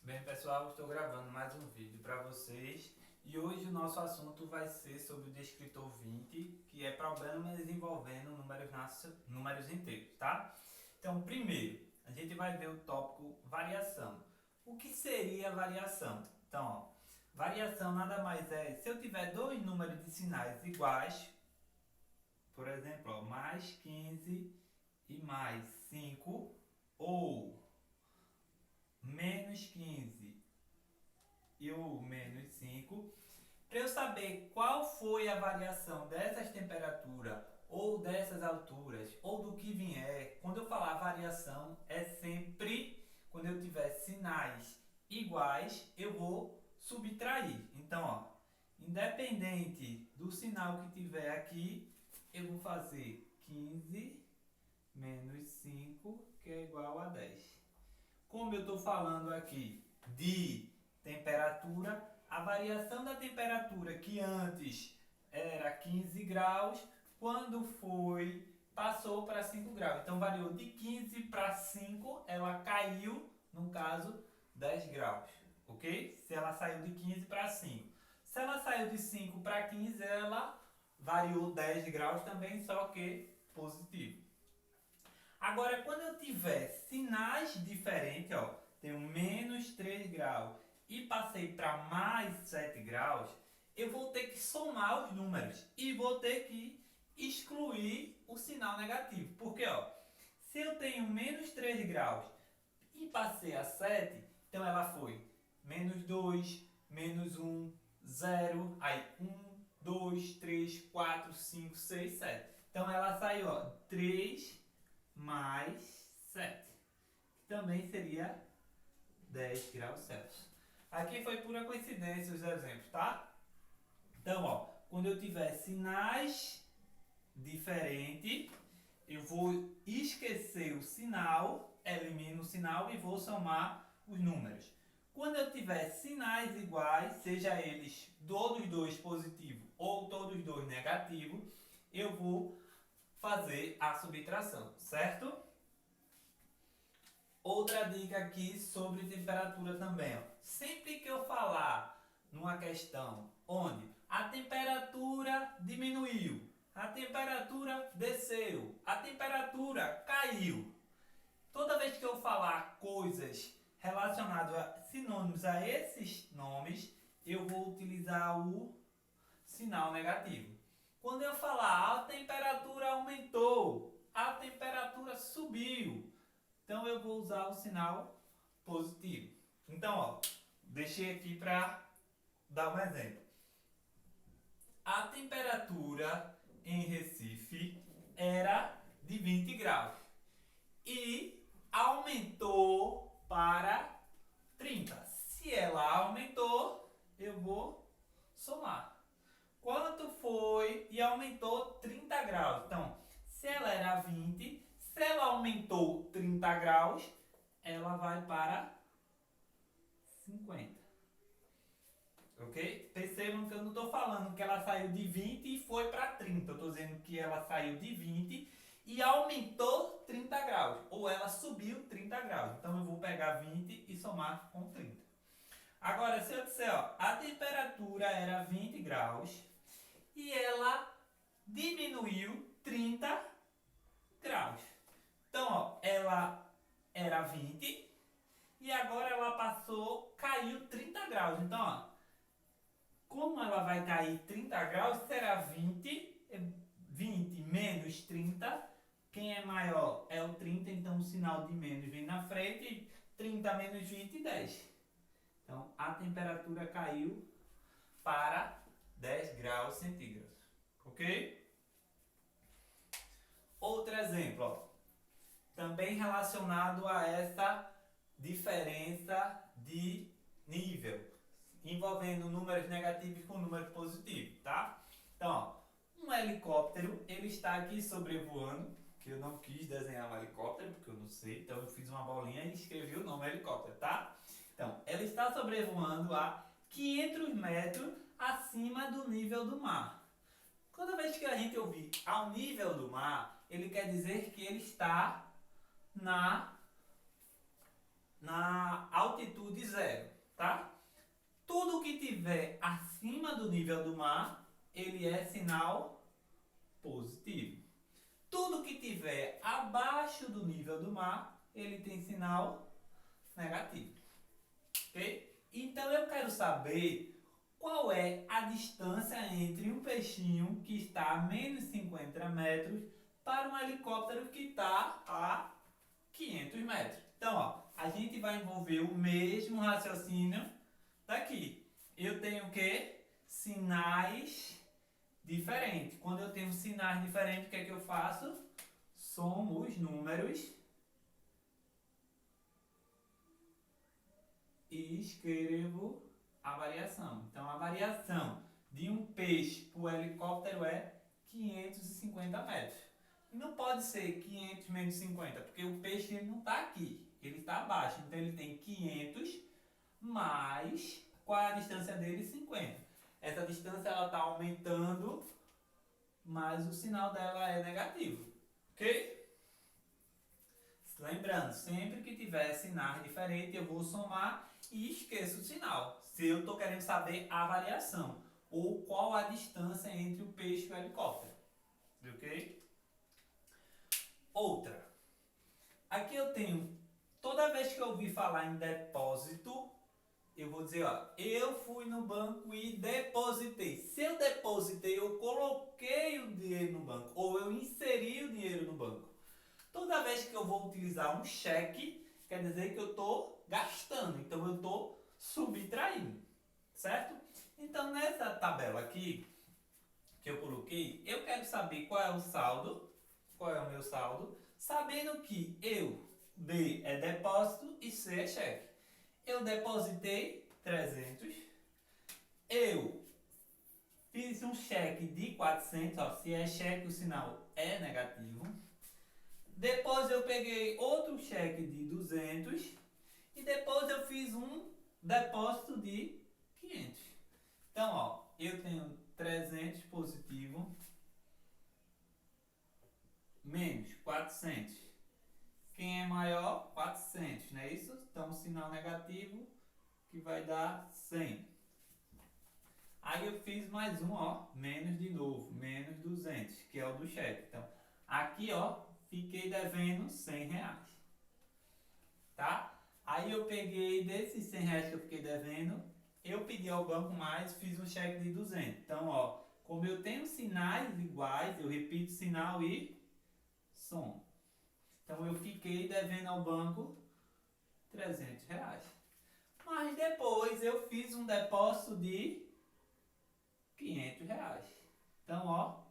Bem, pessoal, estou gravando mais um vídeo para vocês e hoje o nosso assunto vai ser sobre o descritor 20, que é problemas envolvendo números inteiros, tá? Então, primeiro, a gente vai ver o tópico variação. O que seria variação? Então, ó, variação nada mais é se eu tiver dois números de sinais iguais, por exemplo, ó, mais 15 e mais 5, ou menos 15 e o menos 5, para eu saber qual foi a variação dessas temperaturas ou dessas alturas ou do que vier, quando eu falar variação, é sempre quando eu tiver sinais iguais, eu vou subtrair. Então, ó, independente do sinal que tiver aqui, eu vou fazer 15 menos 5, que é igual a 10. Como eu estou falando aqui de temperatura, a variação da temperatura que antes era 15 graus, quando passou para 5 graus. Então variou de 15 para 5, ela caiu, no caso, 10 graus, ok? Se ela saiu de 15 para 5. Se ela saiu de 5 para 15, ela variou 10 graus também, só que positivo. Agora, quando eu tiver sinais diferentes, ó, tenho menos 3 graus e passei para mais 7 graus, eu vou ter que somar os números e vou ter que excluir o sinal negativo. Porque, ó, se eu tenho menos 3 graus e passei a 7, então ela foi menos 2, menos 1, 0, aí 1, 2, 3, 4, 5, 6, 7. Então ela saiu, ó, 3 mais 7, que também seria 10 graus Celsius. Aqui foi pura coincidência os exemplos, tá? Então, ó, quando eu tiver sinais diferentes, eu vou esquecer o sinal, elimino o sinal e vou somar os números. Quando eu tiver sinais iguais, seja eles todos dois positivos ou todos dois negativos, eu vou fazer a subtração, certo? Outra dica aqui sobre temperatura também, ó. Sempre que eu falar numa questão onde a temperatura diminuiu, a temperatura desceu, a temperatura caiu, toda vez que eu falar coisas relacionadas a sinônimos a esses nomes, eu vou utilizar o sinal negativo. Quando eu falar a temperatura aumentou, a temperatura subiu, então eu vou usar o sinal positivo. Então, ó, deixei aqui para dar um exemplo. A temperatura em Recife era de 20 graus e aumentou para 30. Se ela aumentou, eu vou somar. Quanto foi e aumentou 30 graus? Então, se ela era 20, se ela aumentou 30 graus, ela vai para 50. Ok? Percebam que eu não estou falando que ela saiu de 20 e foi para 30. Eu estou dizendo que ela saiu de 20 e aumentou 30 graus. Ou ela subiu 30 graus. Então eu vou pegar 20 e somar com 30. Agora, se eu disser, ó, a temperatura era 20 graus e ela diminuiu 30 graus. Então, ó, ela era 20 e agora ela passou, caiu 30 graus. Então, ó, como ela vai cair 30 graus, será 20 menos 30. Quem é maior é o 30, então o sinal de menos vem na frente. 30 menos 20, 10. Então, a temperatura caiu para 10 graus centígrados. Ok? Outro exemplo, ó, também relacionado a essa diferença de nível, envolvendo números negativos com números positivos, tá? Então, ó, um helicóptero, ele está aqui sobrevoando, que eu não quis desenhar um helicóptero, porque eu não sei, então eu fiz uma bolinha e escrevi o nome helicóptero, tá? Então, ele está sobrevoando a 500 metros acima do nível do mar. Toda vez que a gente ouvir ao nível do mar, ele quer dizer que ele está na na altitude zero, tá? Tudo que tiver acima do nível do mar, ele é sinal positivo. Tudo que tiver abaixo do nível do mar, ele tem sinal negativo. Ok? Então eu quero saber qual é a distância entre um peixinho que está a menos 50 metros para um helicóptero que está a 500 metros. Então, ó, a gente vai envolver o mesmo raciocínio daqui. Eu tenho o quê? Sinais diferentes. Quando eu tenho sinais diferentes, o que é que eu faço? Somo os números e escrevo a variação. Então, a variação de um peixe para o helicóptero é 550 metros. Não pode ser 500 menos 50, porque o peixe ele não está aqui, ele está abaixo. Então, ele tem 500 mais, qual é a distância dele? 50. Essa distância está aumentando, mas o sinal dela é negativo. Ok? Lembrando, sempre que tiver sinais diferentes, eu vou somar e esqueço o sinal. Se eu estou querendo saber a variação ou qual a distância entre o peixe e o helicóptero. Ok? Outra. Aqui eu tenho, toda vez que eu ouvir falar em depósito, eu vou dizer, ó, eu fui no banco e depositei. Se eu depositei, eu coloquei o dinheiro no banco ou eu inseri o dinheiro no banco. Toda vez que eu vou utilizar um cheque, quer dizer que eu estou gastando, então eu estou subtraindo, certo? Então nessa tabela aqui que eu coloquei, eu quero saber qual é o saldo, qual é o meu saldo, sabendo que D é depósito e C é cheque. Eu depositei 300, eu fiz um cheque de 400, ó, se é cheque o sinal é negativo. Depois eu peguei outro cheque de 200 e depois eu fiz um depósito de 500. Então, ó, eu tenho 300 positivo menos 400. Quem é maior? 400, não é isso? Então, sinal negativo que vai dar 100. Aí eu fiz mais um, ó, menos de novo, menos 200, que é o do cheque. Então, aqui, ó, fiquei devendo 100 reais. Tá? Aí eu peguei desses 100 reais que eu fiquei devendo, eu pedi ao banco mais, fiz um cheque de 200. Então, ó, como eu tenho sinais iguais, eu repito sinal e som. Então, eu fiquei devendo ao banco 300 reais. Mas depois eu fiz um depósito de 500 reais. Então, ó,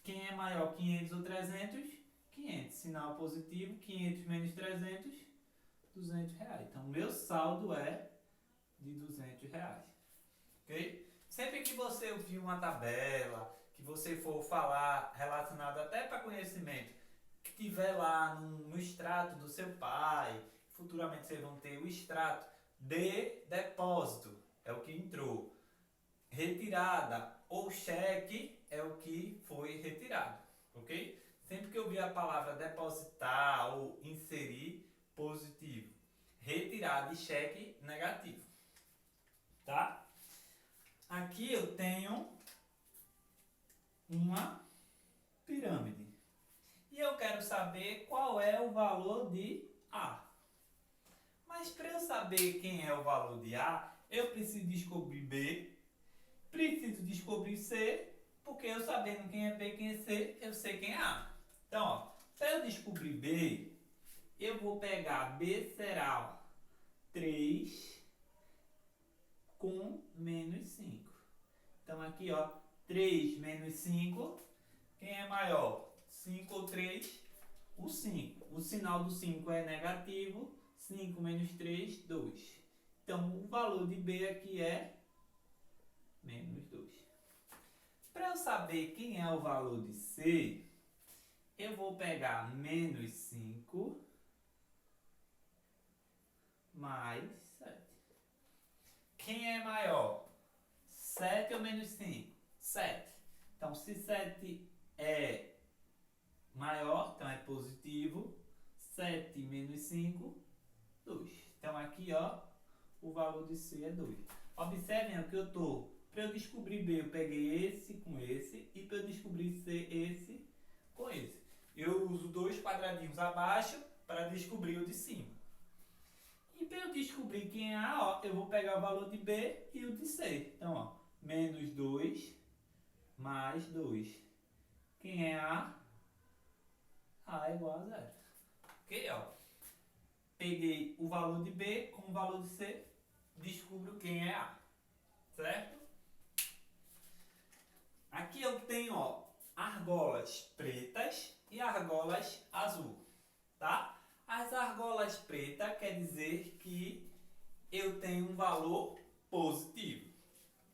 quem é maior, 500 ou 300? 500. Sinal positivo, 500 menos 300, 200 reais. Então, meu saldo é de 200 reais. Ok? Sempre que você ouvir uma tabela, que você for falar relacionado até para conhecimento, que tiver lá no extrato do seu pai, futuramente vocês vão ter o extrato de depósito, é o que entrou. Retirada ou cheque é o que foi retirado, ok? Sempre que eu vi a palavra depositar ou inserir, positivo. Retirada e cheque, negativo. Tá? Aqui eu tenho uma pirâmide. E eu quero saber qual é o valor de A. Mas para eu saber quem é o valor de A, eu preciso descobrir B, preciso descobrir C, porque eu sabendo quem é B e quem é C, eu sei quem é A. Então, ó, para eu descobrir B, eu vou pegar B será 3 com menos 5. Então aqui, ó, 3 menos 5, quem é maior? 5 ou 3? O 5. O sinal do 5 é negativo, 5 menos 3, 2. Então o valor de B aqui é menos 2. Para eu saber quem é o valor de C, eu vou pegar menos 5 mais 7. Quem é maior? 7 ou menos 5? 7. Então, se 7 é maior, então é positivo. 7 menos 5, 2. Então aqui, ó, o valor de C é 2. Observem que eu tô, para eu descobrir B, eu peguei esse com esse, e para eu descobrir C, esse com esse. Eu uso 2 quadradinhos abaixo para descobrir o de cima. E para eu descobrir quem é A, ó, eu vou pegar o valor de B e o de C. Então, ó, menos 2 mais 2. Quem é A? A é igual a 0. Ok, ó. Peguei o valor de B com o valor de C, descubro quem é A. Certo? Aqui eu tenho, ó, argolas pretas e argolas azul, tá? As argolas pretas quer dizer que eu tenho um valor positivo.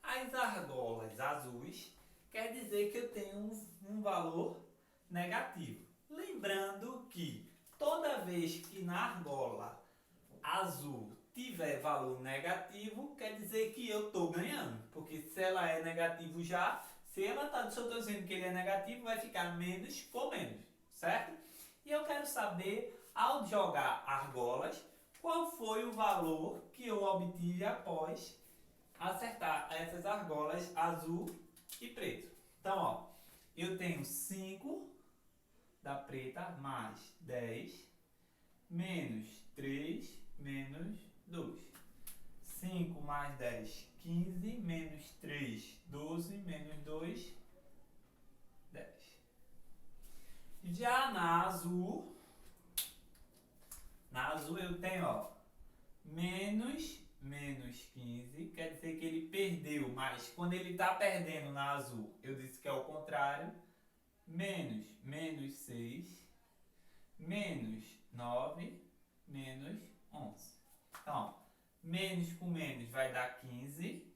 As argolas azuis quer dizer que eu tenho um valor negativo. Lembrando que toda vez que na argola azul tiver valor negativo, quer dizer que eu estou ganhando. Porque se ela é negativo já, se eu estou dizendo que ele é negativo, vai ficar menos por menos, certo? E eu quero saber, ao jogar argolas, qual foi o valor que eu obtive após acertar essas argolas azul e preto. Então, ó, eu tenho 5 da preta mais 10 menos 3 menos 2. 5 mais 10, 15, menos 3, 12, menos 2, 10. Já na azul eu tenho, ó, menos 15, quer dizer que ele perdeu, mas quando ele está perdendo na azul, eu disse que é o contrário, menos 6, menos 9, menos 11. Então, menos com menos vai dar 15.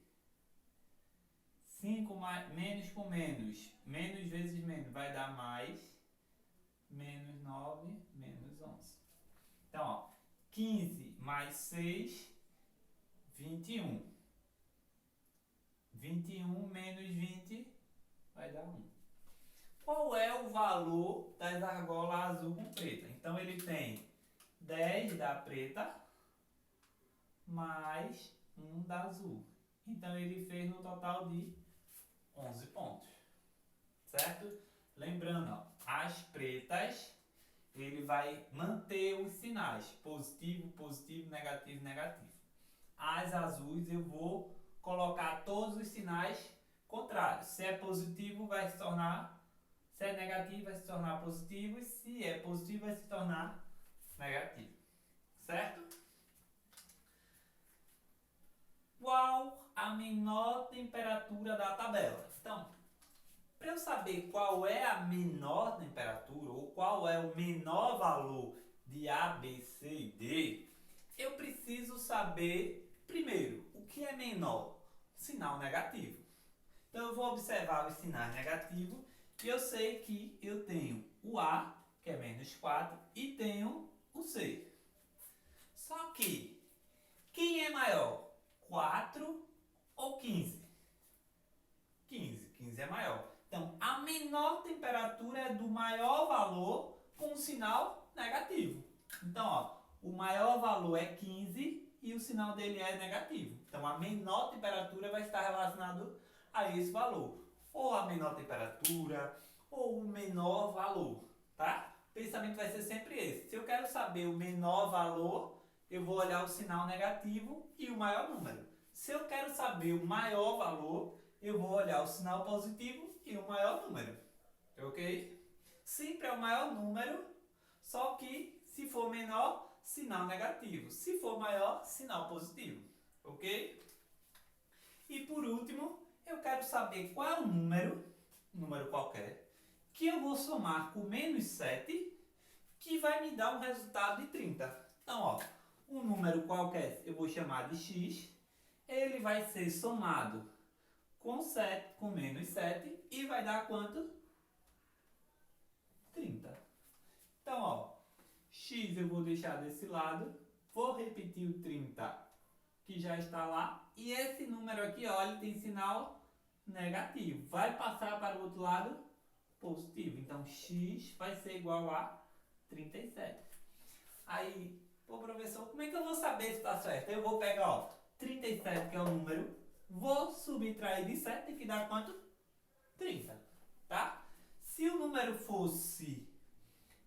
5 mais, menos com menos, menos vezes menos vai dar mais, menos 9, menos 11. Então, ó, 15 mais 6, 21. 21 menos 20 vai dar 1. Qual é o valor das argolas azul com preta? Então, ele tem 10 da preta mais 1 da azul. Então, ele fez no total de 11 pontos. Certo? Lembrando, ó, as pretas, ele vai manter os sinais positivo, positivo, negativo, negativo. As azuis, eu vou colocar todos os sinais contrários. Se é positivo, vai se tornar... Se é negativo, vai se tornar positivo. E se é positivo, vai se tornar negativo. Certo? Qual a menor temperatura da tabela? Então, para eu saber qual é a menor temperatura ou qual é o menor valor de A, B, C e D, eu preciso saber, primeiro, o que é menor? Sinal negativo. Então, eu vou observar os sinais negativos e eu sei que eu tenho o A, que é menos 4, e tenho o C. Só que, quem é maior? 4 ou 15? 15. 15 é maior. Então, a menor temperatura é do maior valor com um sinal negativo. Então, ó, o maior valor é 15 e o sinal dele é negativo. Então, a menor temperatura vai estar relacionado a esse valor. Ou a menor temperatura, ou o menor valor, tá? O pensamento vai ser sempre esse. Se eu quero saber o menor valor, eu vou olhar o sinal negativo e o maior número. Se eu quero saber o maior valor, eu vou olhar o sinal positivo e o maior número. Ok? Sempre é o maior número, só que se for menor, sinal negativo. Se for maior, sinal positivo. Ok? E por último, eu quero saber qual é o número qualquer, que eu vou somar com menos 7, que vai me dar um resultado de 30. Então, ó, um número qualquer eu vou chamar de x, ele vai ser somado com menos 7 e vai dar quanto? 30. Então, ó, x eu vou deixar desse lado, vou repetir o 30 que já está lá, e esse número aqui, ó, ele tem sinal negativo, vai passar para o outro lado positivo, então x vai ser igual a 37. Aí, Pô, professor, como é que eu vou saber se está certo? Eu vou pegar, ó, 37, que é o número, vou subtrair de 7 e que dá quanto? 30, tá? Se o número fosse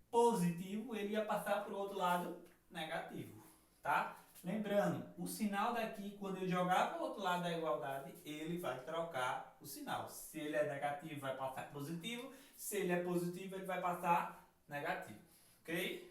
positivo, ele ia passar para o outro lado negativo, tá? Lembrando, o sinal daqui, quando eu jogar para o outro lado da igualdade, ele vai trocar o sinal. Se ele é negativo, vai passar positivo. Se ele é positivo, ele vai passar negativo, ok?